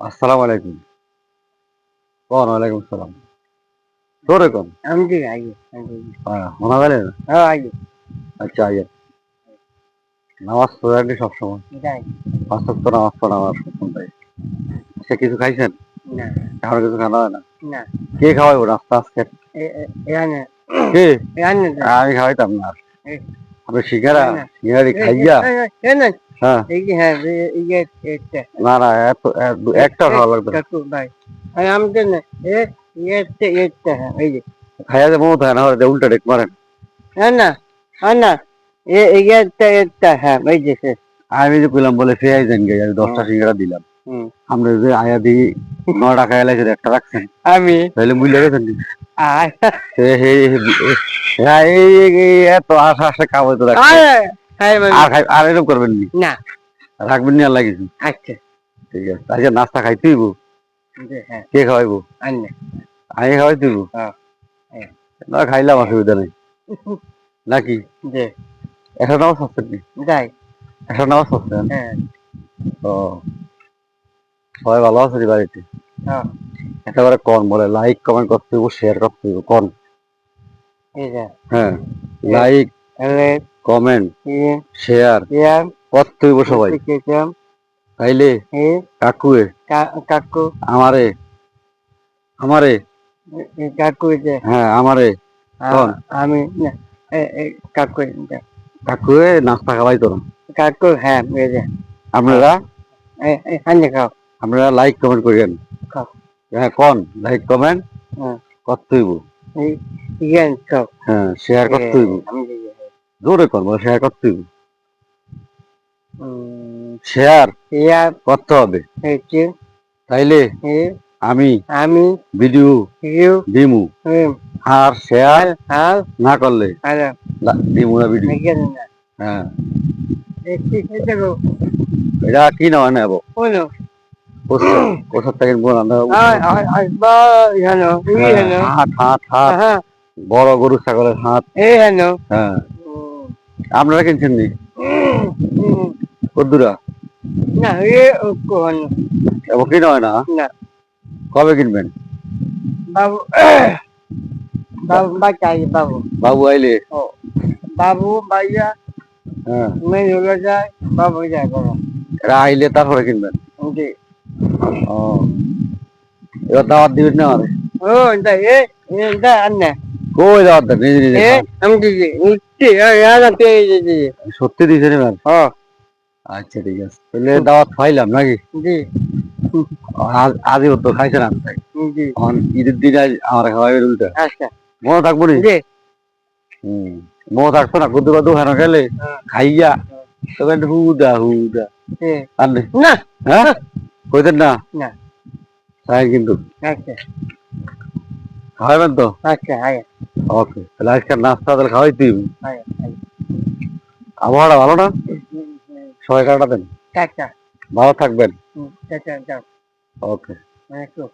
আসসালামু আলাইকুম। কোন ওয়ালাইকুম সালাম। তোরে কোন? আমি ঠিক আগে শোনা গেলে না? হ্যাঁ আগে আচ্ছা আইয়া নামাজ পড়েন সবসময়। যাই পাঁচ ওয়াক্ত নামাজ পড়া আমার সন্তাই। সে কিছু খাইছেন? না আমার কিছু খাওয়া হয় না। না কে খাওয়াইবো নাস্তা আজকে? এখানে কে? এখানে আমি খাওয়াইতাম না। আপনি সিঙ্গারা না সিঙ্গারি খাইয়া এখানে হ্যাঁ এই যে হ্যাঁ এই যে এটা না না একটা খাওয়া লাগবে না। কাকু ভাই আর আমি তো না এটা এটা হ্যাঁ এই যে খাইয়া যে মমতা হয় না হলে উল্টা ডেক মারেন। হ্যাঁ না এই এটা এটা হ্যাঁ এই যে আমি যে কইলাম বলে সে আইছেন গে আমি 10টা সিঙ্গারা দিলাম। আমরা যে আয়া দিই 9 টাকা এলাইছে একটা রাখছেন। আমি তাহলে মূল্য গেছেন আর এত আশা আশা কামাই তো আর এরকম করবেন নি না রাখবেন নি আল্লাহ কিছু। আচ্ছা ঠিক আছে আজকে নাস্তা খাইতে হইব। হ্যাঁ কে খাওয়াইবো? আন্না আমি খাওয়াইতে হইব। হ্যাঁ না খাইলাম অসুবিধা নেই নাকি যে একটা নামাজ পড়ছেন নি? যাই একটা নামাজ পড়ছেন? হ্যাঁ ও সবাই ভালো আছে রে বাড়িতে? হ্যাঁ একেবারে কন বলে লাইক কমেন্ট করতে হইব শেয়ার করতে হইব কন। এই যে হ্যাঁ লাইক কমেন্ট শেয়ার করতে হইব সবাই। তাইলে কাকুয়ে কাকু আমারে আমারে কাকু যে হ্যাঁ আমারে কোন আমি কাকু কাকুয়ে নাস্তা খাওয়াই তো না। কাকু হ্যাঁ এই যে আপনারা হান্নে খাও আপনারা লাইক কমেন্ট করেন। খাও হ্যাঁ কোন লাইক কমেন্ট হ্যাঁ করতে হইব। ইয়ান খাও হ্যাঁ শেয়ার করতে হইব। জোরে কর বলে শেয়ার করতে হইব। শেয়ার ইয়ার করতে হবে। হচ্ছে তাইলে আমি আমি ভিডিও দিমু আর শেয়ার আর না করলে দিমু না ভিডিও। হ্যাঁ এটা কি না নেব কোথার থেকে হাট হাট হাট বড় গরু ছাগলের হাট। হ্যাঁ আপনারা কিনছেন নি কদ্দুরা না কিনা হয় না? কবে কিনবেন? বাবু বাবু বাচ্চাই বাবু বাবু আইলে বাবু ভাইয়া হ্যাঁ মেয়ে হলো যায় বাবু যায় বাবা এরা আইলে তারপরে কিনবেন। জি ও এবার দাওয়াত দিবেন না আরে ও এটা আন্না কই দাওয়াত দেন নিজে নিজে আমি দিদি সত্যি দিয়েছেন এবার? আচ্ছা ঠিক আছে তাহলে দাওয়াত খাইলাম নাকি? জি আজও তো খাইছেন আমি জি ঈদের দিন আমার খাওয়াই উল্টা আচ্ছা মনে থাকবো নি? জি মনে থাকতো না কত দোকানে গেলে খাইয়া তবে হুদা হুদা না হ্যাঁ কইতেন না না তাই কিন্তু আচ্ছা খাওয়াবেন তো? আচ্ছা আয় ওকে তাহলে আজকের নাস্তা তাহলে খাওয়াই তুই। আয় আবহাওয়াটা ভালো না? সবাই কাটাতেন আচ্ছা ভালো থাকবেন। আচ্ছা ওকে আচ্ছা